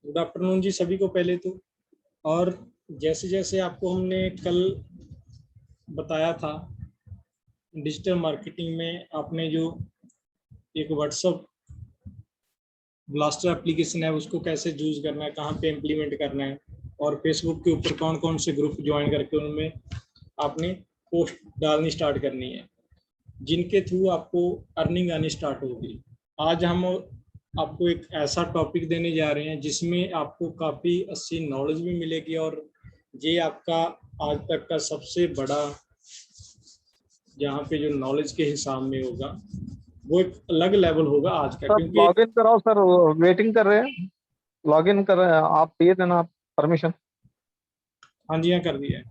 Good afternoon जी सभी को पहले तो। और जैसे जैसे आपको हमने कल बताया था, डिजिटल मार्केटिंग में आपने जो एक व्हाट्सअप ब्लास्टर एप्लीकेशन है उसको कैसे यूज करना है, कहाँ पे इम्प्लीमेंट करना है, और फेसबुक के ऊपर कौन कौन से ग्रुप ज्वाइन करके उनमें आपने पोस्ट डालनी स्टार्ट करनी है, जिनके थ्रू आपको अर्निंग आनी स्टार्ट होगी। आज हम आपको एक ऐसा टॉपिक देने जा रहे हैं जिसमें आपको काफ़ी अच्छी नॉलेज भी मिलेगी, और ये आपका आज तक का सबसे बड़ा, जहाँ पे जो नॉलेज के हिसाब में होगा वो एक अलग लेवल होगा आज का, सर क्योंकि लॉग इन कराओ सर, वेटिंग कर रहे हैं। लॉग इन कर रहे हैं, आप दिए देना परमिशन। हाँ जी हाँ कर दिया है।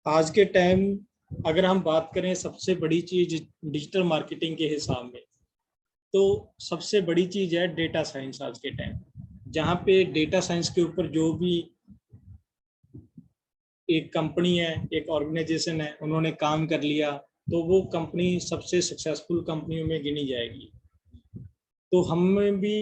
आज के टाइम अगर हम बात करें सबसे बड़ी चीज डिजिटल मार्केटिंग के हिसाब में, तो सबसे बड़ी चीज है डेटा साइंस आज के टाइम। जहाँ पे डेटा साइंस के ऊपर जो भी एक कंपनी है, एक ऑर्गेनाइजेशन है, उन्होंने काम कर लिया, तो वो कंपनी सबसे सक्सेसफुल कंपनियों में गिनी जाएगी। तो हमें भी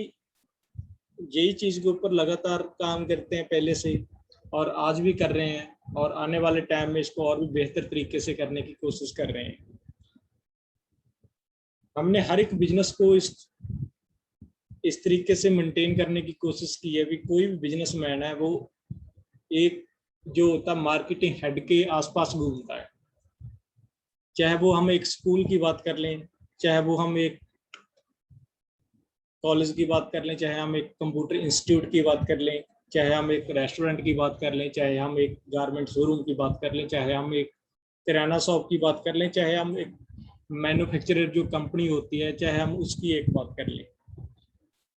यही चीज के ऊपर लगातार काम करते हैं पहले से, और आज भी कर रहे हैं, और आने वाले टाइम में इसको और भी बेहतर तरीके से करने की कोशिश कर रहे हैं। हमने हर एक बिजनेस को इस तरीके से मेंटेन करने की कोशिश की है। अभी कोई भी बिजनेसमैन है वो एक जो होता है मार्केटिंग हेड के आसपास घूमता है। चाहे वो हम एक स्कूल की बात कर लें, चाहे वो हम एक कॉलेज की बात कर लें, चाहे हम एक कंप्यूटर इंस्टीट्यूट की बात कर लें, चाहे हम एक रेस्टोरेंट की बात कर लें, चाहे हम एक गारमेंट शोरूम की बात कर लें, चाहे हम एक किराना शॉप की बात कर लें, चाहे हम एक मैन्युफैक्चरर जो कंपनी होती है, चाहे हम उसकी एक बात कर लें।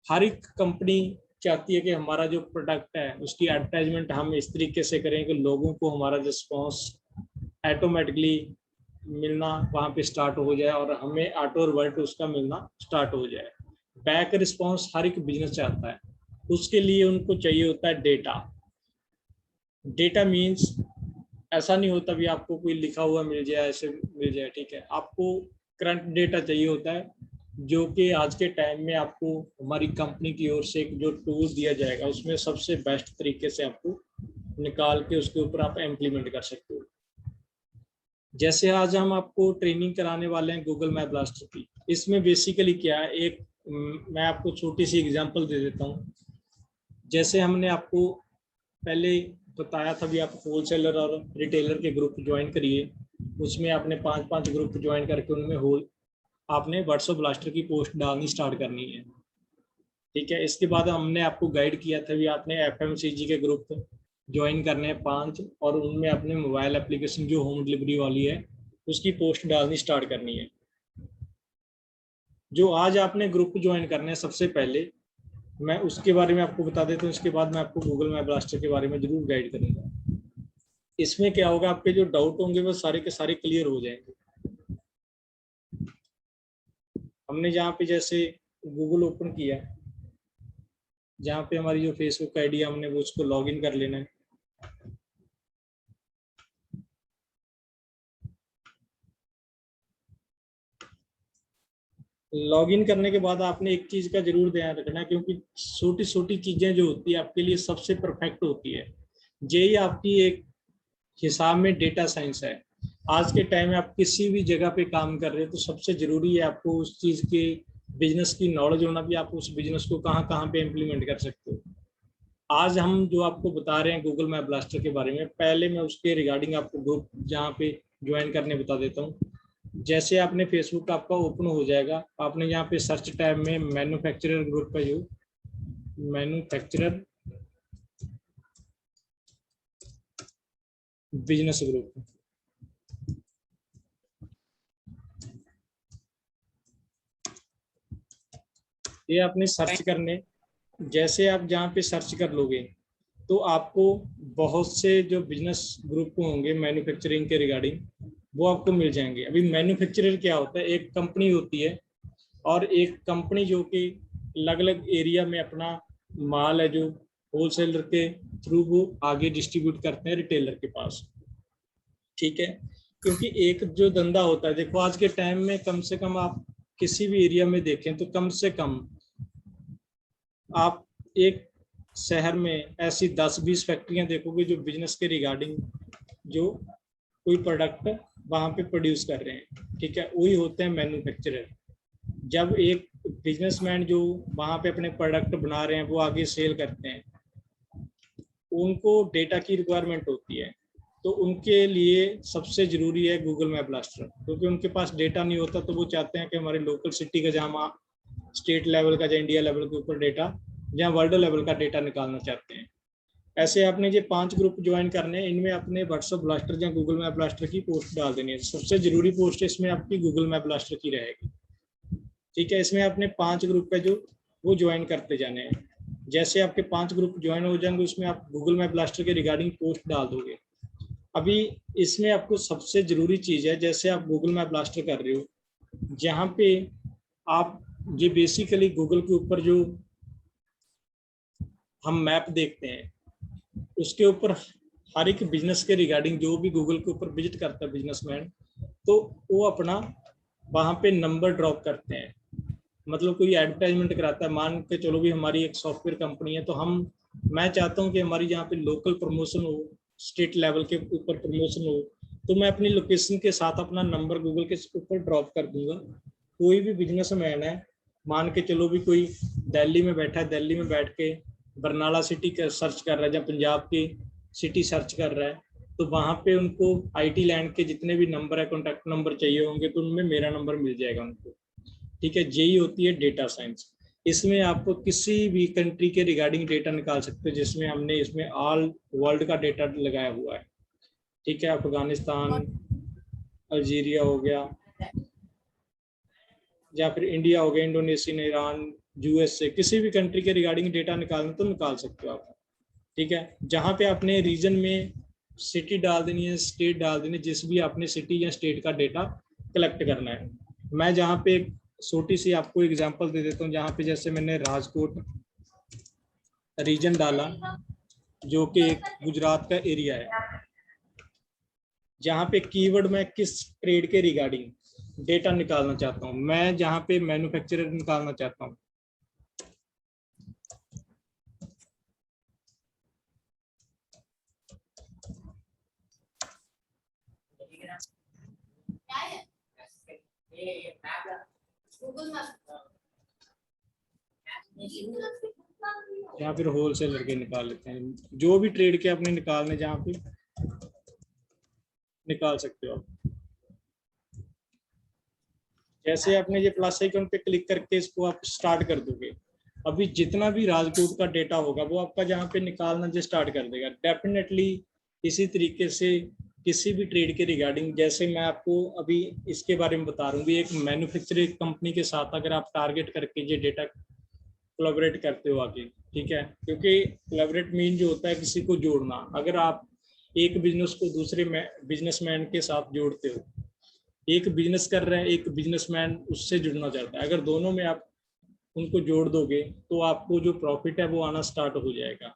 हर एक कंपनी चाहती है कि हमारा जो प्रोडक्ट है उसकी एडवर्टाइजमेंट हम इस तरीके से करें कि लोगों को हमारा रिस्पॉन्स ऑटोमेटिकली मिलना वहाँ पे स्टार्ट हो जाए, और हमें ऑटो रिवर्ट उसका मिलना स्टार्ट हो जाए। बैक रिस्पॉन्स हर एक बिजनेस चाहता है। उसके लिए उनको चाहिए होता है डेटा। डेटा मीन्स ऐसा नहीं होता भी आपको कोई लिखा हुआ मिल जाए, ऐसे मिल जाए, ठीक है। आपको करंट डेटा चाहिए होता है, जो कि आज के टाइम में आपको हमारी कंपनी की ओर से जो टूल दिया जाएगा उसमें सबसे बेस्ट तरीके से आपको निकाल के उसके ऊपर आप इम्प्लीमेंट कर सकते हो। जैसे आज हम आपको ट्रेनिंग कराने वाले हैं गूगल मैप ब्लास्टर की। इसमें बेसिकली क्या है, एक मैं आपको छोटी सी एग्जांपल दे देता हूँ। जैसे हमने आपको पहले बताया था भी, आप होलसेलर और रिटेलर के ग्रुप ज्वाइन करिए। उसमें आपने 5-5 ग्रुप ज्वाइन करके उनमें होल आपने व्हाट्सएप ब्लास्टर की पोस्ट डालनी स्टार्ट करनी है, ठीक है। इसके बाद हमने आपको गाइड किया था भी, आपने एफएमसीजी के ग्रुप ज्वाइन करने हैं 5, और उनमें अपने मोबाइल एप्लीकेशन जो होम डिलीवरी वाली है उसकी पोस्ट डालनी स्टार्ट करनी है। जो आज आपने ग्रुप ज्वाइन करने हैं, सबसे पहले मैं उसके बारे में आपको बता देता हूँ, इसके बाद मैं आपको गूगल मैप ब्लास्टर के बारे में जरूर गाइड करूंगा। इसमें क्या होगा, आपके जो डाउट होंगे वो सारे के सारे क्लियर हो जाएंगे। हमने जहाँ पे जैसे गूगल ओपन किया, जहाँ पे हमारी जो फेसबुक आईडी है हमने वो उसको लॉग इन कर लेना है। लॉगिन करने के बाद आपने एक चीज का जरूर ध्यान रखना है, क्योंकि छोटी छोटी चीजें जो होती है आपके लिए सबसे परफेक्ट होती है। यही आपकी एक हिसाब में डेटा साइंस है। आज के टाइम में आप किसी भी जगह पे काम कर रहे हो तो सबसे जरूरी है आपको उस चीज के बिजनेस की नॉलेज होना भी, आप उस बिजनेस को कहाँ कहाँ पे इम्प्लीमेंट कर सकते हो। आज हम जो आपको बता रहे हैं गूगल मैप ब्लास्टर के बारे में, पहले मैं उसके रिगार्डिंग आपको ग्रुप जहाँ पे ज्वाइन करने बता देता हूँ। जैसे आपने फेसबुक आपका ओपन हो जाएगा, आपने यहाँ पे सर्च टैब में मैन्युफैक्चरर ग्रुप है, जो मैन्युफैक्चरर बिजनेस ग्रुप, ये आपने सर्च करने। जैसे आप जहाँ पे सर्च कर लोगे तो आपको बहुत से जो बिजनेस ग्रुप होंगे मैन्युफैक्चरिंग के रिगार्डिंग वो आपको मिल जाएंगे। अभी मैन्युफैक्चरर क्या होता है, एक कंपनी होती है, और एक कंपनी जो कि अलग अलग एरिया में अपना माल है जो होलसेलर के थ्रू वो आगे डिस्ट्रीब्यूट करते हैं रिटेलर के पास, ठीक है। क्योंकि एक जो धंधा होता है, देखो आज के टाइम में कम से कम आप किसी भी एरिया में देखें तो कम से कम आप एक शहर में ऐसी 10-20 फैक्ट्रियां देखोगे जो बिजनेस के रिगार्डिंग जो कोई प्रोडक्ट वहां पे प्रोड्यूस कर रहे हैं, ठीक है, वही होते हैं मैन्युफैक्चरर। जब एक बिजनेसमैन जो वहां पे अपने प्रोडक्ट बना रहे हैं वो आगे सेल करते हैं, उनको डेटा की रिक्वायरमेंट होती है, तो उनके लिए सबसे जरूरी है गूगल मैप ब्लास्टर, क्योंकि उनके पास डेटा नहीं होता तो वो चाहते हैं कि हमारे लोकल सिटी का, जहाँ स्टेट लेवल का या इंडिया लेवल के ऊपर डेटा, जहाँ वर्ल्ड लेवल का डेटा निकालना चाहते हैं। ऐसे आपने ये 5 ग्रुप ज्वाइन करने हैं, इनमें अपने व्हाट्सएप ब्लास्टर या गूगल मैप ब्लास्टर की पोस्ट डाल देनी है। सबसे जरूरी पोस्ट इसमें आपकी गूगल मैप ब्लास्टर की रहेगी, ठीक है। इसमें अपने 5 ग्रुप है जो वो ज्वाइन करते जाने हैं। जैसे आपके 5 ग्रुप ज्वाइन हो जाएंगे उसमें आप गूगल मैप ब्लास्टर के रिगार्डिंग पोस्ट डाल दोगे। अभी इसमें आपको सबसे जरूरी चीज है, जैसे आप गूगल मैप ब्लास्टर कर रहे हो, जहाँ पे आप ये बेसिकली गूगल के ऊपर जो हम मैप देखते हैं उसके ऊपर हर एक बिजनेस के रिगार्डिंग जो भी गूगल के ऊपर विजिट करता है बिजनेसमैन, तो वो अपना वहां पे नंबर ड्रॉप करते हैं। मतलब कोई एडवर्टाइजमेंट कराता है, मान के चलो भी हमारी एक सॉफ्टवेयर कंपनी है, तो मैं चाहता हूँ कि हमारी जहाँ पे लोकल प्रमोशन हो, स्टेट लेवल के ऊपर प्रमोशन हो, तो मैं अपनी लोकेशन के साथ अपना नंबर गूगल के ऊपर ड्रॉप कर दूंगा। कोई भी बिजनेसमैन है, मान के चलो भी कोई दिल्ली में बैठा है, दिल्ली में बैठ के बरनाला सिटी सर्च कर रहा है या पंजाब की सिटी सर्च कर रहा है, तो वहां पे उनको आईटी लैंड के जितने भी नंबर है, कॉन्टैक्ट नंबर चाहिए होंगे, तो उनमें मेरा नंबर मिल जाएगा उनको, ठीक है। यही होती है डेटा साइंस। इसमें आपको किसी भी कंट्री के रिगार्डिंग डेटा निकाल सकते हो, जिसमें हमने इसमें ऑल वर्ल्ड का डेटा लगाया हुआ है, ठीक है। अफगानिस्तान, अल्जीरिया हो गया, या फिर इंडिया हो गया, इंडोनेशिया, ईरान, यूएसए, किसी भी कंट्री के रिगार्डिंग डेटा निकालना तो निकाल सकते हो आप, ठीक है। जहाँ पे आपने रीजन में सिटी डाल देनी है, स्टेट डाल देनी है, जिस भी आपने सिटी या स्टेट का डेटा कलेक्ट करना है। मैं जहाँ पे एक छोटी सी आपको एग्जांपल दे देता हूँ, जहाँ पे जैसे मैंने राजकोट रीजन डाला जो कि एक गुजरात का एरिया है, जहाँ पे कीवर्ड मैं किस ट्रेड के रिगार्डिंग डेटा निकालना चाहता हूँ, मैं जहाँ पे मैन्युफैक्चरर निकालना चाहता हूँ, या फिर होलसेलर के निकाल लेते हैं, जो भी ट्रेड के अपने निकालने जहाँ पे निकाल सकते हो आप। जैसे आपने ये प्लस आइकन पे क्लिक करके इसको आप स्टार्ट कर दोगे, अभी जितना भी राजकोट का डेटा होगा वो आपका जहाँ पे निकालना जो स्टार्ट कर देगा। डेफिनेटली इसी तरीके से किसी भी ट्रेड के रिगार्डिंग, जैसे मैं आपको अभी इसके बारे में बता रहा हूँ, एक मैन्युफैक्चरिंग कंपनी के साथ अगर आप टारगेट करके ये डेटा कोलैबोरेट करते हो आगे, ठीक है, क्योंकि कोलैबोरेट मीन जो होता है किसी को जोड़ना। अगर आप एक बिजनेस को दूसरे बिजनेसमैन के साथ जोड़ते हो, एक बिजनेस कर रहे हैं, एक बिजनेसमैन उससे जुड़ना चाहता है, अगर दोनों में आप उनको जोड़ दोगे तो आपको जो प्रॉफिट है वो आना स्टार्ट हो जाएगा।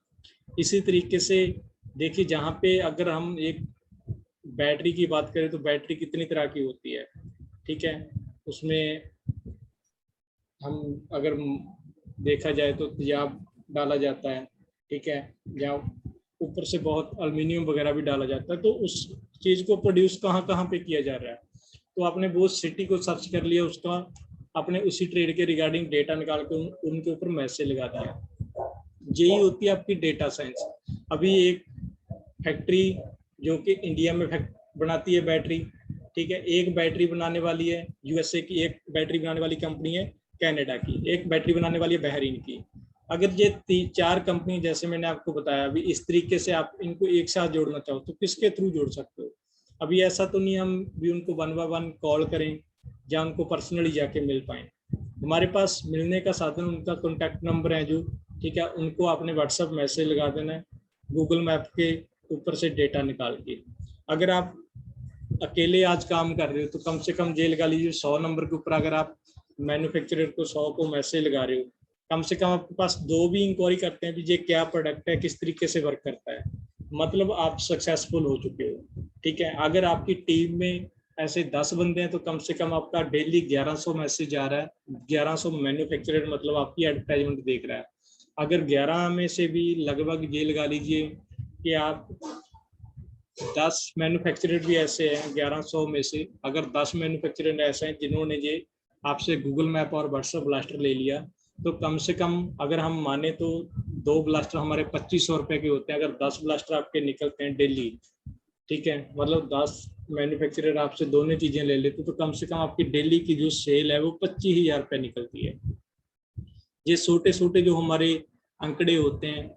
इसी तरीके से देखिए, जहाँ पे अगर हम एक बैटरी की बात करें तो बैटरी कितनी तरह की होती है, ठीक है, उसमें हम अगर देखा जाए तो तेजाब डाला जाता है, ठीक है, या ऊपर से बहुत एल्युमिनियम वगैरह भी डाला जाता है, तो उस चीज़ को प्रोड्यूस कहाँ कहाँ पे किया जा रहा है, तो आपने वो सिटी को सर्च कर लिया, उसका अपने उसी ट्रेड के रिगार्डिंग डेटा निकाल के उनके ऊपर मैसेज लगा दिया। यही होती है आपकी डेटा साइंस। अभी एक फैक्ट्री जो कि इंडिया में बनाती है बैटरी, ठीक है, एक बैटरी बनाने वाली है यूएसए की, एक बैटरी बनाने वाली कंपनी है कनाडा की, एक बैटरी बनाने वाली है बहरीन की। अगर ये 4 कंपनी जैसे मैंने आपको बताया, अभी इस तरीके से आप इनको एक साथ जोड़ना चाहो तो किसके थ्रू जोड़ सकते हो। अभी ऐसा तो नहीं हम भी उनको 1 बाय 1 कॉल करें या उनको पर्सनली जाके मिल पाए। हमारे पास मिलने का साधन उनका कॉन्टैक्ट नंबर है जो, ठीक है, उनको आपने व्हाट्सएप मैसेज लगा देना है गूगल मैप के ऊपर से डेटा निकाल के। अगर आप अकेले आज काम कर रहे हो तो कम से कम ये लगा लीजिए 100 नंबर के ऊपर अगर आप मैन्युफैक्चरर को 100 को मैसेज लगा रहे हो, कम से कम आपके पास 2 भी इंक्वायरी करते हैं कि ये क्या प्रोडक्ट है, किस तरीके से वर्क करता है, मतलब आप सक्सेसफुल हो चुके हो, ठीक है। अगर आपकी टीम में ऐसे 10 बंदे हैं तो कम से कम आपका डेली 1100 मैसेज आ रहा है, 1100 मैन्युफैक्चरर मतलब आपकी एडवर्टाइजमेंट देख रहा है, अगर 11 में से भी लगभग ये लगा लीजिए कि आप 10 मैन्युफैक्चरर भी ऐसे हैं 1100 में से, अगर 10 मैन्युफैक्चरर ऐसे हैं जिन्होंने ये आपसे गूगल मैप और व्हाट्सएप ब्लास्टर ले लिया, तो कम से कम अगर हम माने तो 2 ब्लास्टर हमारे 2500 रुपए के होते हैं। अगर 10 ब्लास्टर आपके निकलते हैं डेली, ठीक है, मतलब 10 मैन्युफैक्चरर आपसे दोनों चीजें ले लेते तो कम से कम आपकी डेली की जो सेल है वो 25,000 रुपये निकलती है। ये छोटे छोटे जो हमारे आंकड़े होते हैं,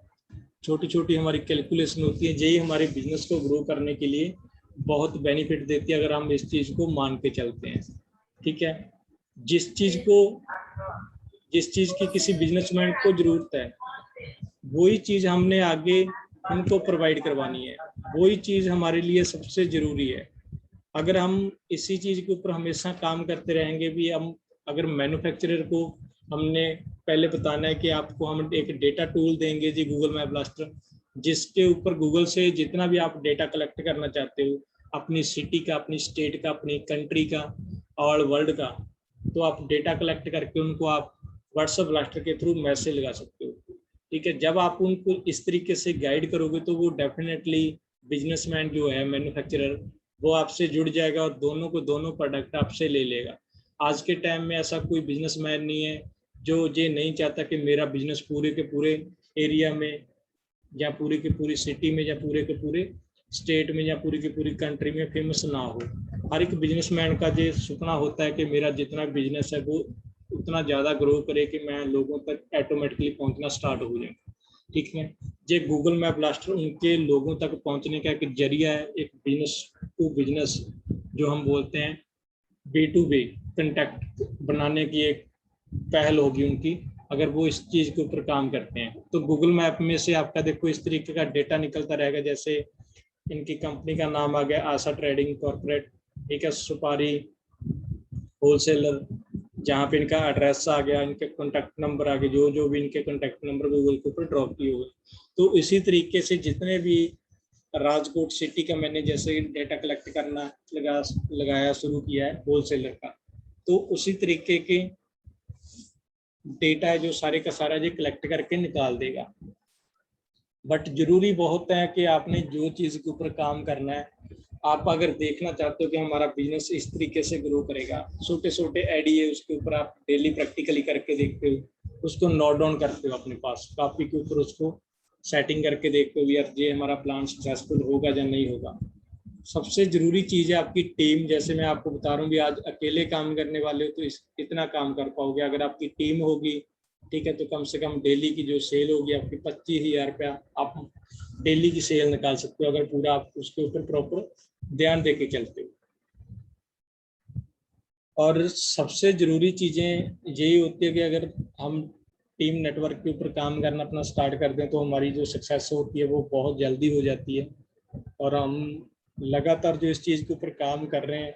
छोटी छोटी हमारी कैलकुलेशन होती है, यही हमारे बिजनेस को ग्रो करने के लिए बहुत बेनिफिट देती है अगर हम इस चीज को मान के चलते हैं। ठीक है, जिस चीज की किसी बिजनेसमैन को जरूरत है वही चीज हमने आगे उनको प्रोवाइड करवानी है, वही चीज हमारे लिए सबसे जरूरी है। अगर हम इसी चीज के ऊपर हमेशा काम करते रहेंगे भी, हम अगर मैन्युफैक्चरर को हमने पहले बताना है कि आपको हम एक डेटा टूल देंगे जी गूगल मैप ब्लास्टर, जिसके ऊपर गूगल से जितना भी आप डेटा कलेक्ट करना चाहते हो, अपनी सिटी का, अपनी स्टेट का, अपनी कंट्री का और वर्ल्ड का, तो आप डेटा कलेक्ट करके उनको आप व्हाट्सएप ब्लास्टर के थ्रू मैसेज लगा सकते हो। ठीक है, जब आप उनको इस तरीके से गाइड करोगे तो वो डेफिनेटली बिजनेसमैन जो है मैन्युफैक्चरर वो आपसे जुड़ जाएगा और दोनों को दोनों प्रोडक्ट आपसे ले लेगा। आज के टाइम में ऐसा कोई बिजनेसमैन नहीं है जो ये नहीं चाहता कि मेरा बिजनेस पूरे के पूरे एरिया में या पूरी की पूरी सिटी में या पूरे के पूरे स्टेट में या पूरी की पूरी कंट्री में फेमस ना हो। हर एक बिजनेसमैन का ये सपना होता है कि मेरा जितना बिजनेस है वो उतना ज़्यादा ग्रो करे कि मैं लोगों तक ऑटोमेटिकली पहुंचना स्टार्ट हो जाए। ठीक है, ये गूगल मैप ब्लास्टर उनके लोगों तक पहुंचने का एक जरिया है, एक बिजनेस टू बिजनेस जो हम बोलते हैं B2B कंटेक्ट बनाने की एक पहल होगी उनकी, अगर वो इस चीज के ऊपर काम करते हैं। तो गूगल मैप में से आपका देखो इस तरीके का डेटा निकलता रहेगा, जैसे इनकी कंपनी का नाम आ गया आशा ट्रेडिंग कॉर्पोरेट, ठीक है, सुपारी होलसेलर, जहाँ पे इनका एड्रेस आ गया, इनके कॉन्टैक्ट नंबर आ गए, जो भी इनके कॉन्टैक्ट नंबर गूगल के ऊपर ड्रॉप किए हुए। तो इसी तरीके से जितने भी राजकोट सिटी का मैंने जैसे डेटा कलेक्ट करना लगाया शुरू किया है होलसेलर का, तो उसी तरीके के डेटा है जो सारे का सारा जो कलेक्ट करके निकाल देगा। बट जरूरी बहुत है कि आपने जो चीज़ के ऊपर काम करना है, आप अगर देखना चाहते हो कि हमारा बिजनेस इस तरीके से ग्रो करेगा, छोटे छोटे आइडिया उसके ऊपर आप डेली प्रैक्टिकली करके देखते हो, उसको नोट डाउन करते हो अपने पास कॉपी के ऊपर, उसको सेटिंग करके देखते हो यार ये हमारा प्लान सक्सेसफुल होगा या नहीं होगा। सबसे जरूरी चीज़ है आपकी टीम। जैसे मैं आपको बता रहा हूँ भी आज अकेले काम करने वाले हो तो इतना काम कर पाओगे, अगर आपकी टीम होगी, ठीक है, तो कम से कम डेली की जो सेल होगी आपकी 25,000 रुपया आप डेली की सेल निकाल सकते हो, अगर पूरा आप उसके ऊपर प्रॉपर ध्यान दे के चलते हो। और सबसे जरूरी चीज़ें यही होती है कि अगर हम टीम नेटवर्क के ऊपर काम करना अपना स्टार्ट कर दें तो हमारी जो सक्सेस होती है वो बहुत जल्दी हो जाती है। और हम लगातार जो इस चीज़ के ऊपर काम कर रहे हैं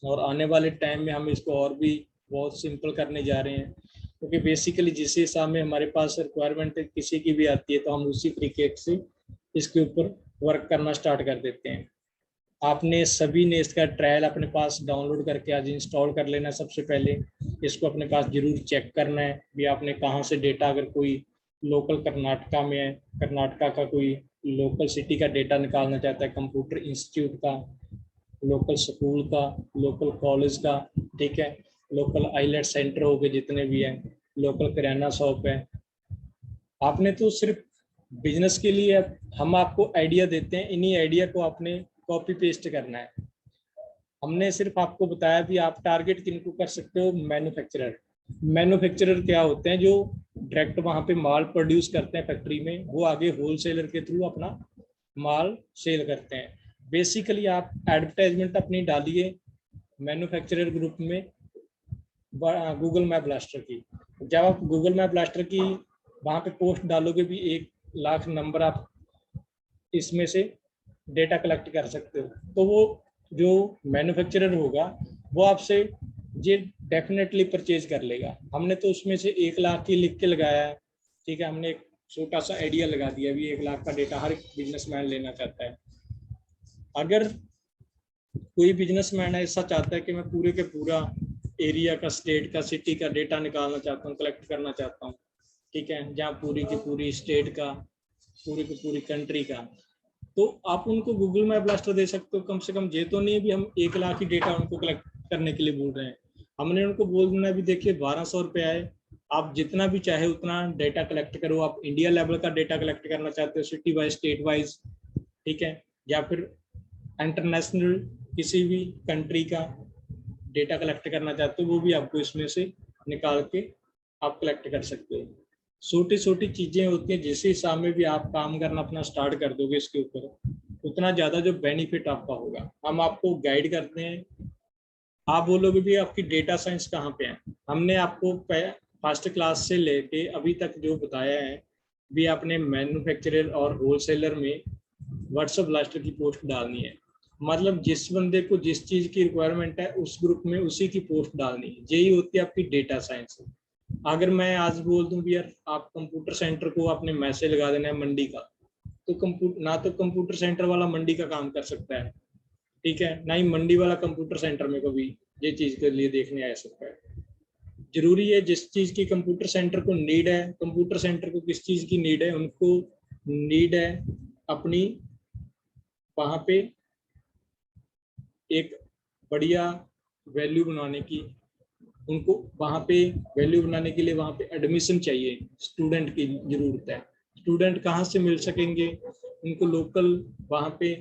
और आने वाले टाइम में हम इसको और भी बहुत सिंपल करने जा रहे हैं, क्योंकि बेसिकली जिस हिसाब में हमारे पास रिक्वायरमेंट किसी की भी आती है तो हम उसी तरीके से इसके ऊपर वर्क करना स्टार्ट कर देते हैं। आपने सभी ने इसका ट्रायल अपने पास डाउनलोड करके आज इंस्टॉल कर लेना। सबसे पहले इसको अपने पास जरूर चेक करना है भी आपने कहाँ से डेटा, अगर कोई लोकल कर्नाटका में है, कर्नाटका का कोई लोकल सिटी का डेटा निकालना चाहता है, कंप्यूटर इंस्टीट्यूट का, लोकल स्कूल का, लोकल कॉलेज का, ठीक है, लोकल आईलेट सेंटर हो गए जितने भी हैं, लोकल किराना शॉप है। आपने तो सिर्फ बिजनेस के लिए हम आपको आइडिया देते हैं, इन्हीं आइडिया को आपने कॉपी पेस्ट करना है। हमने सिर्फ आपको बताया भी आप टारगेट किनको कर सकते हो, मैन्युफैक्चरर क्या होते हैं जो डायरेक्ट वहां पे माल प्रोड्यूस करते हैं फैक्ट्री में, वो आगे होलसेलर के थ्रू अपना माल सेल करते हैं। बेसिकली आप एडवर्टाइजमेंट अपनी डालिए मैन्युफैक्चरर ग्रुप में गूगल मैप ब्लास्टर की। जब आप गूगल मैप ब्लास्टर की वहां पे पोस्ट डालोगे भी 1 लाख नंबर आप इसमें से डेटा कलेक्ट कर सकते हो, तो वो जो मैन्युफैक्चरर होगा वो आपसे ये डेफिनेटली परचेज कर लेगा। हमने तो उसमें से 1 लाख की लिख के लगाया है, ठीक है, हमने एक छोटा सा आइडिया लगा दिया भी 1 लाख का डेटा हर बिजनेसमैन लेना चाहता है। अगर कोई बिजनेसमैन ऐसा चाहता है कि मैं पूरे के पूरा एरिया का, स्टेट का, सिटी का डेटा निकालना चाहता हूँ, कलेक्ट करना चाहता हूँ, ठीक है, जहाँ पूरी की पूरी स्टेट का, पूरी की पूरी कंट्री का, तो आप उनको गूगल मैप ब्लास्टर दे सकते हो। कम से कम ये तो नहीं भी हम 1 लाख ही डेटा उनको कलेक्ट करने के लिए बोल रहे हैं, हमने उनको बोल देना भी देखिए 1200 रुपये आए, आप जितना भी चाहे उतना डेटा कलेक्ट करो। आप इंडिया लेवल का डेटा कलेक्ट करना चाहते हो, सिटी वाइज, स्टेट वाइज, ठीक है, या फिर इंटरनेशनल किसी भी कंट्री का डेटा कलेक्ट करना चाहते हो, वो भी आपको इसमें से निकाल के आप कलेक्ट कर सकते हो। छोटी छोटी चीजें होती हैं, जिस हिसाब में भी आप काम करना अपना स्टार्ट कर दोगे इसके ऊपर, उतना ज्यादा जो बेनिफिट आपका होगा। हम आपको गाइड करते हैं। आप बोलोगे भी आपकी डेटा साइंस कहाँ पे है, हमने आपको फर्स्ट क्लास से लेके अभी तक जो बताया है भी, आपने मैन्युफैक्चरर और होलसेलर में व्हाट्सएप ब्लास्टर की पोस्ट डालनी है। मतलब जिस बंदे को जिस चीज की रिक्वायरमेंट है उस ग्रुप में उसी की पोस्ट डालनी है, यही होती है आपकी डेटा साइंस। अगर मैं आज बोल दूं भी यार आप कंप्यूटर सेंटर को आपने मैसेज लगा देना है मंडी का, तो कंप्यूटर ना तो कंप्यूटर सेंटर वाला मंडी का काम कर सकता है, ठीक है, ना ही मंडी वाला कंप्यूटर सेंटर में कभी ये चीज के लिए देखने आ सकता है। जरूरी है जिस चीज की कंप्यूटर सेंटर को नीड है, कंप्यूटर सेंटर को किस चीज की नीड है, उनको नीड है अपनी वहां पे एक बढ़िया वैल्यू बनाने की, उनको वहाँ पे वैल्यू बनाने के लिए वहाँ पे एडमिशन चाहिए, स्टूडेंट की जरूरत है। स्टूडेंट कहाँ से मिल सकेंगे, उनको लोकल वहाँ पे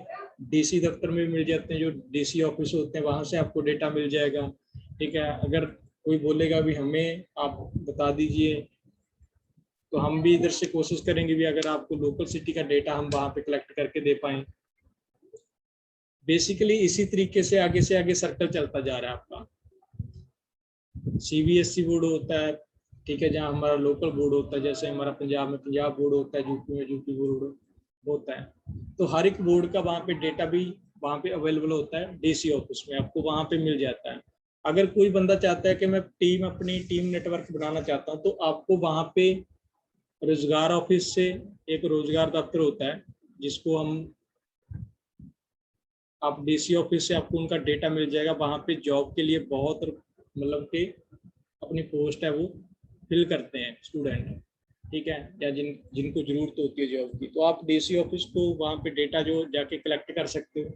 डीसी दफ्तर में मिल जाते हैं, जो डीसी ऑफिस होते हैं, वहाँ से आपको डेटा मिल जाएगा, ठीक है। अगर कोई बोलेगा भी हमें आप बता दीजिए, तो हम भी इधर से कोशिश करेंगे भी अगर आपको लोकल सिटी का डेटा हम वहाँ पे कलेक्ट करके दे पाए। बेसिकली इसी तरीके से आगे सर्कल चलता जा रहा है आपका। सीबीएसई बोर्ड होता है, ठीक है, जहाँ हमारा लोकल बोर्ड होता है, जैसे हमारा पंजाब में पंजाब बोर्ड होता है, यूपी में यूपी बोर्ड होता है। तो हर एक बोर्ड का वहाँ पे डेटा भी वहाँ पे अवेलेबल होता है, डीसी ऑफिस में आपको वहाँ पे मिल जाता है। अगर कोई बंदा चाहता है कि मैं अपनी टीम नेटवर्क बनाना चाहता हूँ, तो आपको वहाँ पे रोजगार ऑफिस से एक रोजगार दफ्तर होता है, जिसको हम आप डीसी ऑफिस से आपको उनका डेटा मिल जाएगा। वहाँ पे जॉब के लिए बहुत मतलब कि अपनी पोस्ट है वो फिल करते हैं स्टूडेंट, ठीक है, या जिनको जरूरत होती है जॉब की, तो आप डीसी ऑफिस को वहाँ पे डेटा जो जाके कलेक्ट कर सकते हो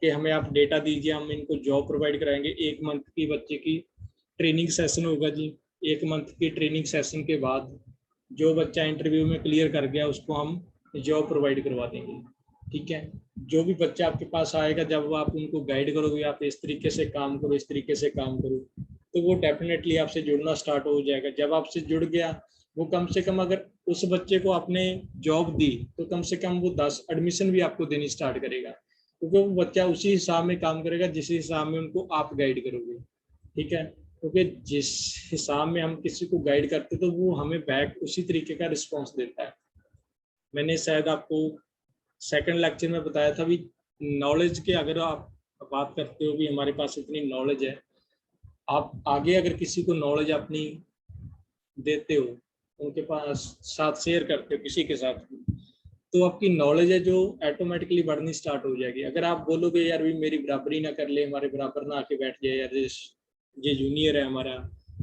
कि हमें आप डेटा दीजिए, हम इनको जॉब प्रोवाइड कराएंगे। 1 मंथ की बच्चे की ट्रेनिंग सेशन होगा जी। 1 मंथ की ट्रेनिंग सेशन के बाद जो बच्चा इंटरव्यू में क्लियर कर गया उसको हम जॉब प्रोवाइड करवा देंगे, ठीक है। जो भी बच्चा आपके पास आएगा, जब आप उनको गाइड करोगे, आप इस तरीके से काम करो, इस तरीके से काम करो, तो वो डेफिनेटली आपसे जुड़ना स्टार्ट हो जाएगा। जब आपसे जुड़ गया, वो कम से कम अगर उस बच्चे को आपने जॉब दी, तो कम से कम वो 10 एडमिशन भी आपको देनी स्टार्ट करेगा, क्योंकि वो बच्चा उसी हिसाब में काम करेगा जिस हिसाब में उनको आप गाइड करोगे, ठीक है। क्योंकि जिस हिसाब में हम किसी को गाइड करते, तो वो हमें बैक उसी तरीके का रिस्पॉन्स देता है। मैंने शायद आपको सेकंड लेक्चर में बताया था भी, नॉलेज के अगर आप बात करते हो भी हमारे पास इतनी नॉलेज है, आप आगे अगर किसी को नॉलेज अपनी देते हो, उनके पास साथ शेयर करते हो किसी के साथ, तो आपकी नॉलेज है जो ऑटोमेटिकली बढ़नी स्टार्ट हो जाएगी। अगर आप बोलोगे यार भी मेरी बराबरी ना कर ले, हमारे बराबर ना आके बैठ जाए यार, ये जूनियर है हमारा,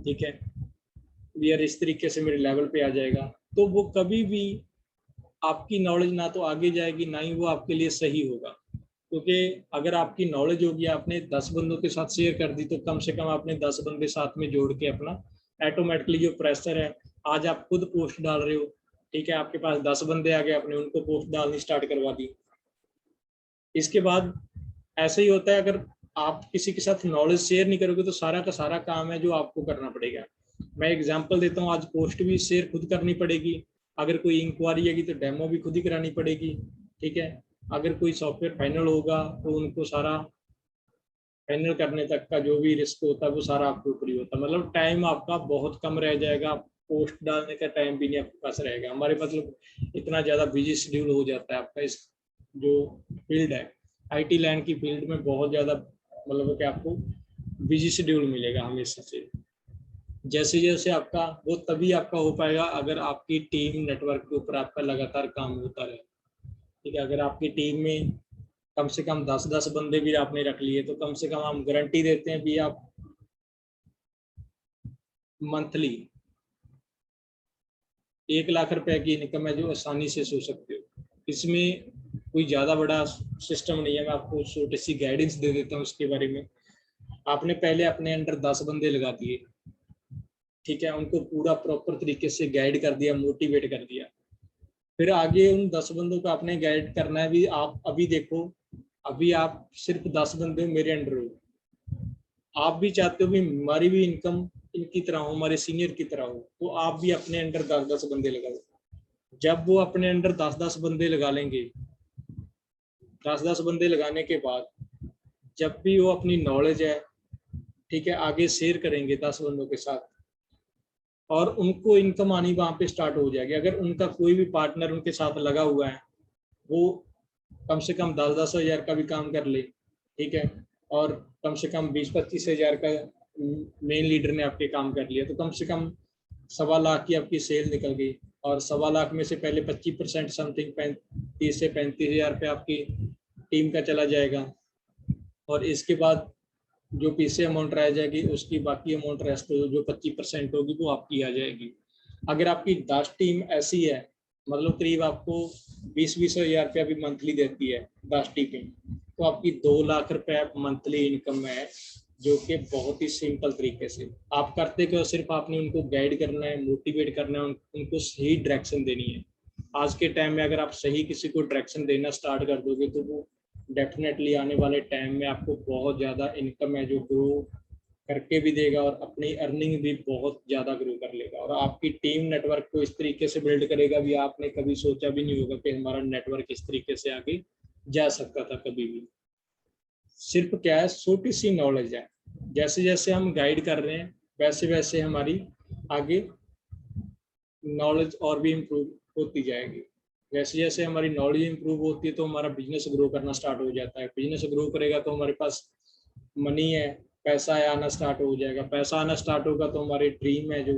ठीक है, यार इस तरीके से मेरे लेवल पे आ जाएगा, तो वो कभी भी आपकी नॉलेज ना तो आगे जाएगी, ना ही वो आपके लिए सही होगा। क्योंकि अगर आपकी नॉलेज होगी, आपने 10 बंदों के साथ शेयर कर दी, तो कम से कम आपने 10 बंदे साथ में जोड़ के अपना ऑटोमेटिकली जो प्रेशर है, आज आप खुद पोस्ट डाल रहे हो, ठीक है, आपके पास 10 बंदे आ गए, आपने उनको पोस्ट डालनी स्टार्ट करवा दी। इसके बाद ऐसे ही होता है, अगर आप किसी के साथ नॉलेज शेयर नहीं करोगे, तो सारा का सारा काम है जो आपको करना पड़ेगा। मैं एग्जांपल देता हूँ, आज पोस्ट भी शेयर खुद करनी पड़ेगी, अगर कोई इंक्वायरी आएगी तो डेमो भी खुद ही करानी पड़ेगी, ठीक है। अगर कोई सॉफ्टवेयर फाइनल होगा, तो उनको सारा फाइनल करने तक का जो भी रिस्क होता है वो सारा आपके ऊपर ही होता है। मतलब टाइम आपका बहुत कम रह जाएगा, पोस्ट डालने का टाइम भी नहीं आपके पास रहेगा। हमारे मतलब इतना ज़्यादा बिजी शेड्यूल हो जाता है आपका, इस जो फील्ड है आईटी लैंड की फील्ड में, बहुत ज़्यादा मतलब कि आपको बिजी शेड्यूल मिलेगा हमेशा से। जैसे जैसे आपका वो तभी आपका हो पाएगा अगर आपकी टीम नेटवर्क के ऊपर आपका लगातार काम होता रहे, ठीक है। अगर आपकी टीम में कम से कम 10-10 बंदे भी आपने रख लिए, तो कम से कम हम गारंटी देते हैं भी आप मंथली 1 लाख रुपए की इनकम है जो आसानी से सो सकते हो। इसमें कोई ज़्यादा बड़ा सिस्टम नहीं है, मैं आपको छोटी सी गाइडेंस दे देता हूँ इसके बारे में। आपने पहले अपने अंडर 10 बंदे लगा दिए, ठीक है, उनको पूरा प्रॉपर तरीके से गाइड कर दिया, मोटिवेट कर दिया। फिर आगे उन 10 बंदों को आपने गाइड करना है भी। आप अभी देखो, अभी आप सिर्फ 10 बंदे हो, मेरे अंडर हो, आप भी चाहते हो भी हमारी भी इनकम इनकी तरह हो, हमारे सीनियर की तरह हो, तो आप भी अपने अंडर 10-10 बंदे लगाओ। जब वो अपने अंडर 10-10 बंदे लगा लेंगे, 10-10 बंदे लगाने के बाद जब भी वो अपनी नॉलेज है, ठीक है, आगे शेयर करेंगे 10 बंदों के साथ, और उनको इनकम आनी वहाँ पे स्टार्ट हो जाएगी। अगर उनका कोई भी पार्टनर उनके साथ लगा हुआ है, वो कम से कम 10-10 हज़ार का भी काम कर ले, ठीक है, और कम से कम 20-25 हज़ार का मेन लीडर ने आपके काम कर लिया, तो कम से कम 1.25 लाख की आपकी सेल निकल गई। और 1.25 लाख में से पहले 25% समथिंग 30 से 35 हज़ार पे आपकी टीम का चला जाएगा, और इसके बाद जो पीछे अमाउंट रह जाएगी उसकी बाकी अमाउंट रेस्ट जो 25% होगी वो आपकी आ जाएगी। अगर आपकी 10 टीम ऐसी है, मतलब करीब आपको 20-20 हज़ार रुपया भी मंथली देती है 10 टीम, तो आपकी 2 लाख रुपए मंथली इनकम है, जो कि बहुत ही सिंपल तरीके से आप करते क्यों, सिर्फ आपने उनको गाइड करना है, मोटिवेट करना है, उनको सही डायरेक्शन देनी है। आज के टाइम में अगर आप सही किसी को डायरेक्शन देना स्टार्ट कर दोगे तो वो डेफिनेटली आने वाले टाइम में आपको बहुत ज़्यादा इनकम है जो ग्रो करके भी देगा, और अपनी अर्निंग भी बहुत ज़्यादा ग्रो कर लेगा, और आपकी टीम नेटवर्क को इस तरीके से बिल्ड करेगा भी आपने कभी सोचा भी नहीं होगा कि हमारा नेटवर्क इस तरीके से आगे जा सकता था कभी भी। सिर्फ क्या है, छोटी सी नॉलेज है, जैसे जैसे हम गाइड कर रहे हैं वैसे वैसे हमारी आगे नॉलेज और भी इम्प्रूव होती जाएगी। जैसे जैसे हमारी नॉलेज इंप्रूव होती है तो हमारा बिजनेस ग्रो करना स्टार्ट हो जाता है। बिजनेस ग्रो करेगा तो हमारे पास मनी है, पैसा है, आना स्टार्ट हो जाएगा। पैसा आना स्टार्ट होगा तो हमारे ड्रीम है, जो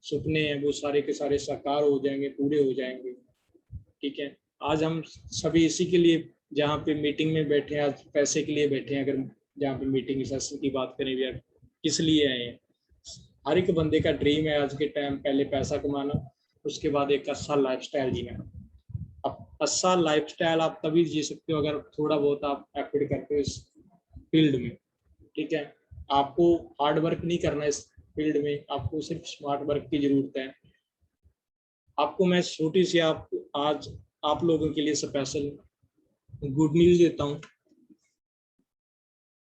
सपने हैं, वो सारे के सारे साकार हो जाएंगे, पूरे हो जाएंगे। ठीक है, आज हम सभी इसी के लिए जहाँ पे मीटिंग में बैठे हैं, आज पैसे के लिए बैठे हैं। अगर जहाँ पे मीटिंग सेशन की बात करें भी, किस लिए आए हैं? हर एक बंदे का ड्रीम है आज के टाइम, पहले पैसा कमाना, उसके बाद एक अच्छा लाइफस्टाइल जीना। अब अच्छा लाइफस्टाइल आप तभी जी सकते हो अगर थोड़ा बहुत आप एफर्ट करते हो इस फील्ड में। ठीक है, आपको हार्ड वर्क नहीं करना इस फील्ड में, आपको सिर्फ स्मार्ट वर्क की जरूरत है। आपको मैं छोटी सी आज आप लोगों के लिए स्पेशल गुड न्यूज़ देता हूँ।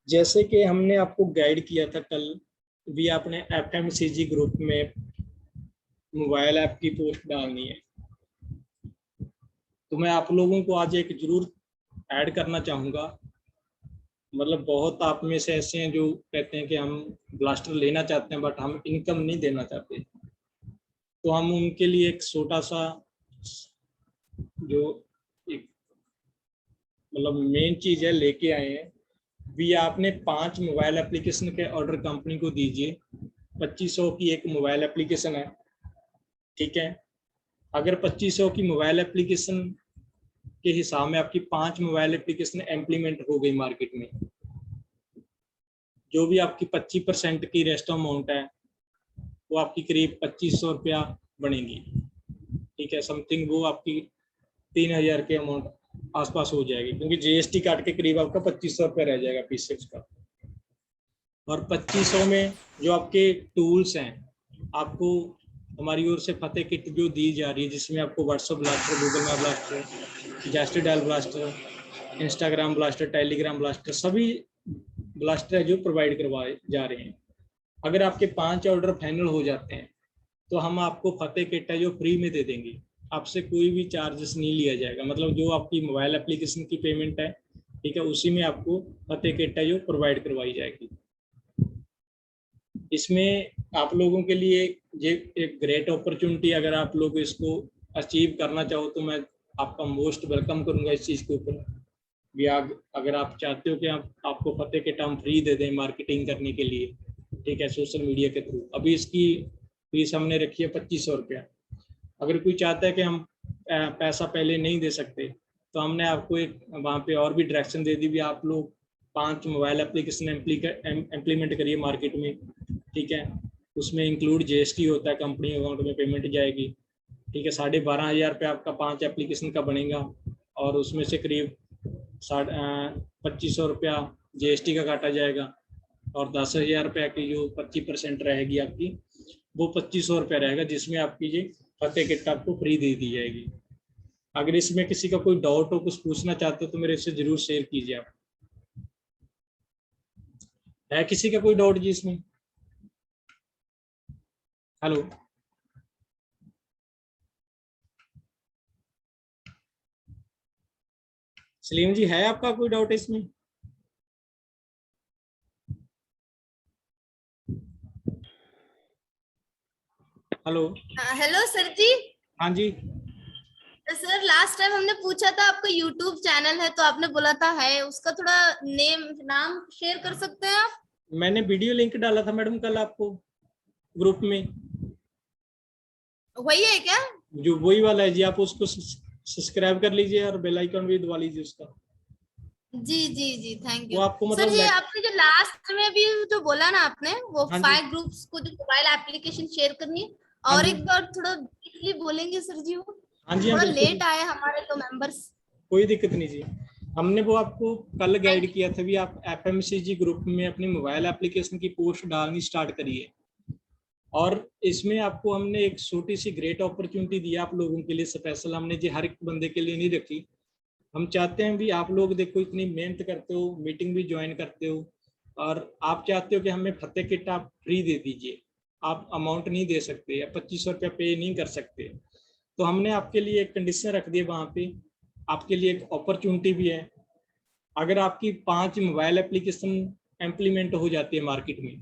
जैसे कि हमने आपको गाइड किया था कल भी, आपने FMCG ग्रुप में मोबाइल ऐप की पोस्ट डालनी है, तो मैं आप लोगों को आज एक जरूर ऐड करना चाहूँगा। मतलब बहुत आप में से ऐसे हैं जो कहते हैं कि हम ब्लास्टर लेना चाहते हैं बट हम इनकम नहीं देना चाहते, तो हम उनके लिए एक छोटा सा जो एक मतलब मेन चीज़ है लेके आए हैं भी। आपने 5 मोबाइल एप्लीकेशन के ऑर्डर कंपनी को दीजिए। 2500 की एक मोबाइल एप्लीकेशन है, ठीक है। अगर 2500 की मोबाइल एप्लीकेशन के हिसाब में आपकी 5 मोबाइल एप्लीकेशन इम्प्लीमेंट हो गई मार्केट में, जो भी आपकी 25% की रेस्ट अमाउंट है वो आपकी करीब 2500 रुपया बनेगी। ठीक है, समथिंग वो आपकी 3000 के अमाउंट आसपास हो जाएगी, क्योंकि GST काट के करीब आपका 2500 रुपया रह जाएगा P6 का। और 2500 में जो आपके टूल्स हैं, आपको हमारी ओर से फतेह किट जो दी जा रही है, जिसमें आपको WhatsApp blaster, Google map blaster, Justdial blaster, Instagram blaster, Telegram blaster, सभी ब्लास्टर है जो प्रोवाइड करवाए जा रहे हैं। अगर आपके 5 ऑर्डर फाइनल हो जाते हैं तो हम आपको फतेह किट है जो फ्री में दे देंगे, आपसे कोई भी चार्जेस नहीं लिया जाएगा। मतलब जो आपकी मोबाइल एप्लीकेशन की पेमेंट है, ठीक है, उसी में आपको फतेह किट है जो प्रोवाइड करवाई जाएगी। इसमें आप लोगों के लिए ये एक ग्रेट अपॉर्चुनिटी, अगर आप लोग इसको अचीव करना चाहो तो मैं आपका मोस्ट वेलकम करूंगा इस चीज़ के ऊपर भी। अगर आप चाहते हो कि आपको फतेह किट हम फ्री दे दें मार्केटिंग करने के लिए, ठीक है, सोशल मीडिया के थ्रू, अभी इसकी फीस हमने रखी है 2500 रुपया। अगर कोई चाहता है कि हम पैसा पहले नहीं दे सकते, तो हमने आपको एक वहाँ पे और भी डायरेक्शन दे दी भी। आप लोग 5 मोबाइल एप्लीकेशन इम्प्लीमेंट करिए मार्केट में, ठीक है। उसमें इंक्लूड GST होता है, कंपनी अकाउंट में पेमेंट जाएगी, ठीक है, 12,500 रुपये आपका 5 एप्लीकेशन का बनेगा, और उसमें से करीब 2,500 रुपया GST का काटा जाएगा, और 10,000 रुपये की जो 25% रहेगी आपकी, वो 2,500 रुपया रहेगा, जिसमें आपकी ये फतेह किट आपको फ्री दे दी जाएगी। अगर इसमें किसी का कोई डाउट हो, कुछ पूछना चाहते हो, तो मेरे से जरूर शेयर कीजिए। आप है किसी का कोई डाउट जी इसमें? हेलो, सलीम जी, है आपका कोई डाउट इसमें? हेलो। हेलो सर जी। हाँ जी। सर लास्ट टाइम हमने पूछा था आपका यूट्यूब चैनल है, तो आपने बोला था है, उसका थोड़ा नाम शेयर कर सकते हैं आप? मैंने वीडियो लिंक डाला था मैडम कल आपको ग्रुप में। वही है क्या? जो वही वाला है जी, आप उसको सब्सक्राइब कर लीजिए और बेल आइकन भी दबा लीजिए उसका। जी जी जी, थैंक वो यू आपको सर। मतलब ये आपने जो लास्ट में भी जो बोला ना आपने, वो हाँ जी। 5 ग्रुप्स को जो मोबाइल एप्लीकेशन शेयर करनी है, हाँ और जी। एक बार थोड़ा ब्रीफली बोलेंगे सर जी? वो हाँ जी, हाँ थोड़ा बिल्कुल, लेट आए हमारे तो मेंबर्स। कोई दिक्कत नहीं जी। हमने वो आपको कल थैंक गाइड यू। किया था भी, आप FMCG ग्रुप में अपनी मोबाइल एप्लीकेशन की पोस्ट डालनी स्टार्ट करिए। और इसमें आपको हमने एक छोटी सी ग्रेट अपॉर्चुनिटी दी आप लोगों के लिए, स्पेशल हमने जी हर एक बंदे के लिए नहीं रखी। हम चाहते हैं भी आप लोग देखो इतनी मेहनत करते हो, मीटिंग भी ज्वाइन करते हो, और आप चाहते हो कि हमें फतेह किट आप फ्री दे दीजिए, आप अमाउंट नहीं दे सकते या 2,500 रुपया पे नहीं कर सकते। तो हमने आपके लिए एक कंडीशन रख दी है वहाँ पे, आपके लिए एक अपॉर्चुनिटी भी है। अगर आपकी 5 मोबाइल एप्लीकेशन इम्प्लीमेंट हो जाती है मार्केट में,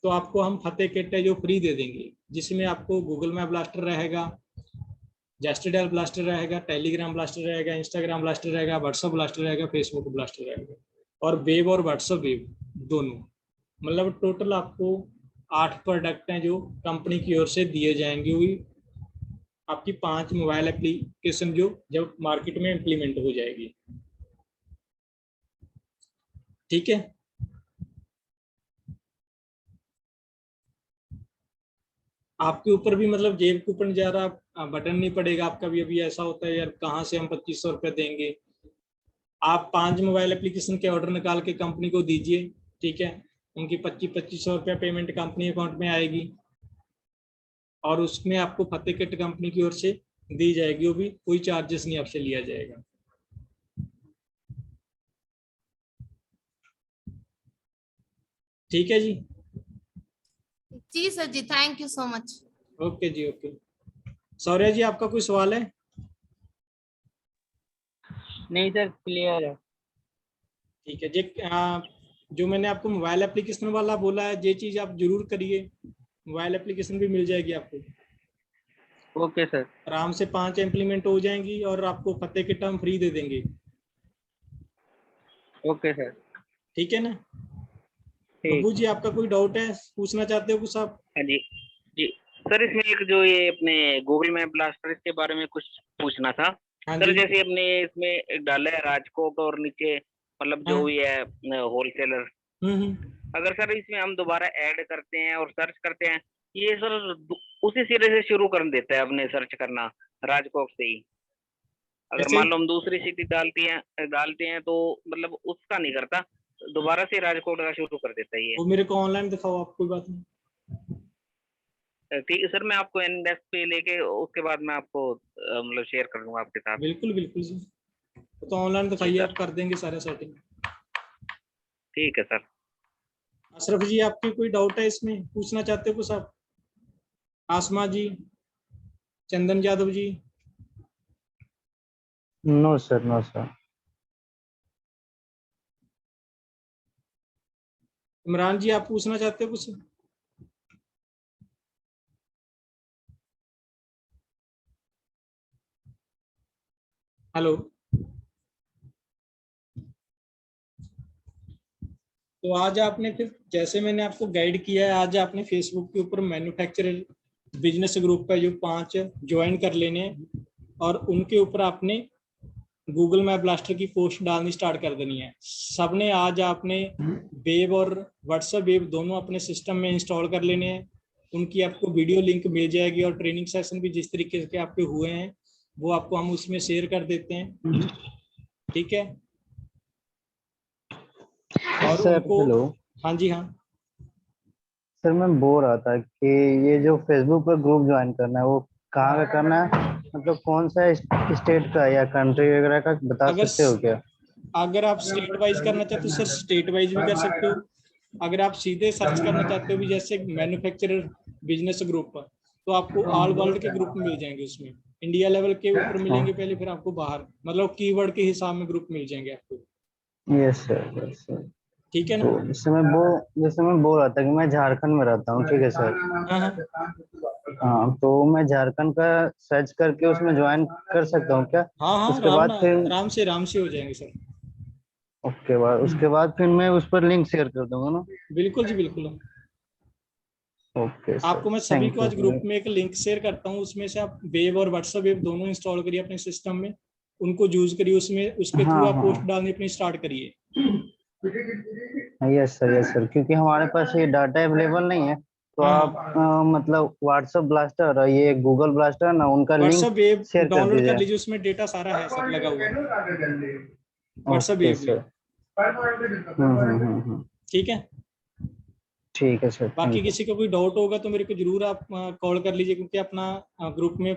तो आपको हम फतेह किट है जो फ्री दे देंगे, जिसमें आपको गूगल मैप ब्लास्टर रहेगा, जेस्टरडेल ब्लास्टर रहेगा, टेलीग्राम ब्लास्टर रहेगा, इंस्टाग्राम ब्लास्टर रहेगा, व्हाट्सअप ब्लास्टर रहेगा, फेसबुक ब्लास्टर रहेगा, और वेब और व्हाट्सअप वेब दोनों। मतलब टोटल आपको 8 प्रोडक्ट हैं जो कंपनी की ओर से दिए जाएंगे, वही आपकी 5 मोबाइल एप्लीकेशन जो जब मार्केट में इम्प्लीमेंट हो जाएगी। ठीक है, आपके ऊपर भी मतलब जेब के ऊपर जा रहा बटन नहीं पड़ेगा आपका भी। अभी ऐसा होता है यार, कहाँ से हम 2,500 रुपये देंगे। आप 5 मोबाइल एप्लीकेशन के ऑर्डर निकाल के कंपनी को दीजिए, ठीक है, उनकी 2,500 रुपया पेमेंट कंपनी अकाउंट में आएगी, और उसमें आपको फतेह किट कंपनी की ओर से दी जाएगी, वो भी कोई चार्जेस नहीं आपसे लिया जाएगा। ठीक है जी। जी सर जी, thank you so much. Okay जी, ओके। सौर्य जी, आपका कोई सवाल है? नहीं सर, क्लियर है। ठीक है जी। जो मैंने आपको मोबाइल एप्लीकेशन वाला बोला है, ये चीज़ आप जरूर करिए, मोबाइल एप्लीकेशन भी मिल जाएगी आपको। Okay sir. आराम से 5 इम्प्लीमेंट हो जाएंगी, और आपको फतेह किट हम फ्री दे देंगे। Okay sir. ठीक है ना? ठीक। बब्बू जी, आपका कोई डाउट है, पूछना चाहते हो कुछ आप? हाँ जी। जी सर, इसमें एक जो ये अपने गूगल मैप ब्लास्टर, इसके बारे में कुछ पूछना था। हाँ सर जी। जैसे अपने इसमें एक डाला है राजकोट, और नीचे मतलब जो हाँ। भी है होलसेलर, अगर सर इसमें हम दोबारा ऐड करते हैं और सर्च करते हैं, ये सर उसी सिरे से शुरू कर देता है अपने सर्च करना राजकोट से ही। अगर ऐसे मान लो हम दूसरी सिटी डालते हैं तो मतलब उसका नहीं करता, दोबारा से राजकोट का शुरू कर देता है ये। वो मेरे को ऑनलाइन दिखाओ आप, कोई बात नहीं। ठीक है सर, मैं आपको एनडेस्क पे लेके उसके बाद मैं आपको मतलब शेयर कर दूंगा आपके साथ। बिल्कुल बिल्कुल जी, तो ऑनलाइन जी दिखाइए, सर। आप कर देंगे सारे सेटिंग। ठीक है सर। अशरफ जी, आपकी कोई डाउट है इसमें, पूछना चाहते हो कुछ आप? Asma ji, Chandan Yadav ji? No sir, no sir. Imran ji, आप पूछना चाहते हो कुछ? हेलो। तो आज आपने फिर, जैसे मैंने आपको गाइड किया है, आज आपने फेसबुक के ऊपर मैन्युफैक्चरर बिजनेस ग्रुप का जो 5 ज्वाइन कर लेने हैं, और उनके ऊपर आपने गूगल मैप ब्लास्टर की पोस्ट डालनी स्टार्ट कर देनी है। सबने आज आपने वेब और व्हाट्सएप वेब दोनों अपने सिस्टम में इंस्टॉल कर लेने हैं, उनकी आपको वीडियो लिंक मिल जाएगी, और ट्रेनिंग सेशन भी जिस तरीके के आपके हुए हैं वो आपको हम उसमें शेयर कर देते हैं, ठीक है। और सर उनको, हेलो हाँ जी हाँ, सर, मैं बोल रहा था कि ये जो फेसबुक पर ग्रुप ज्वाइन करना है वो कहाँ का करना है, मतलब कौन सा स्टेट का या कंट्री वगैरह का बता अगर सकते हो क्या? अगर आप स्टेट वाइज करना चाहते हो सर स्टेट वाइज भी कर सकते हो। अगर आप सीधे सर्च करना चाहते हो भी जैसे मैन्युफैक्चरर बिजनेस ग्रुप पर, तो आपको ऑल वर्ल्ड के ग्रुप मिल जाएंगे, उसमें इंडिया लेवल के ऊपर मिलेंगे पहले, फिर आपको बाहर मतलब कीवर्ड के हिसाब में ग्रुप मिल जाएंगे आपको, यस सर, यस सर। ठीक है ना। तो जैसे मैं बोल रहा था कि मैं झारखंड में रहता हूँ, ठीक है सर। हाँ हाँ हाँ, तो मैं झारखंड का सर्च करके उसमें ज्वाइन कर सकता हूँ क्या? हाँ हाँ, उसके बाद फिर आराम से हो जाएंगे सर। उसके बाद फिर मैं उस पर लिंक शेयर कर दूंगा ना? बिल्कुल जी बिल्कुल। ओके सर, आपको मैं सभी थैंक को यू आज ग्रुप में एक लिंक शेयर करता हूँ, उसमें से आप वेब और व्हाट्सएप वेब दोनों इंस्टॉल करिए अपने सिस्टम में, उनको यूज करिए, उसमें उसके थ्रू हाँ आप पोस्ट हाँ, डालनी अपनी स्टार्ट करिए। यस सर, क्योंकि हमारे पास ये डाटा अवेलेबल नहीं है, तो हाँ आप हाँ, मतलब व्हाट्सएप ब्लास्टर और ये गूगल ब्लास्टर ना, उनका लिंक व्हाट्सएप वेब शेयर कर डाउनलोड कर दीजिए। लीजिए, उसमें डेटा सारा है सर लगा हुआ, व्हाट्सएप ओके वेब में, सर। ठीक है। ठीक है सर, बाकी थैंक यू। किसी को कोई डाउट होगा तो मेरे को जरूर आप कॉल कर लीजिए, क्योंकि अपना ग्रुप में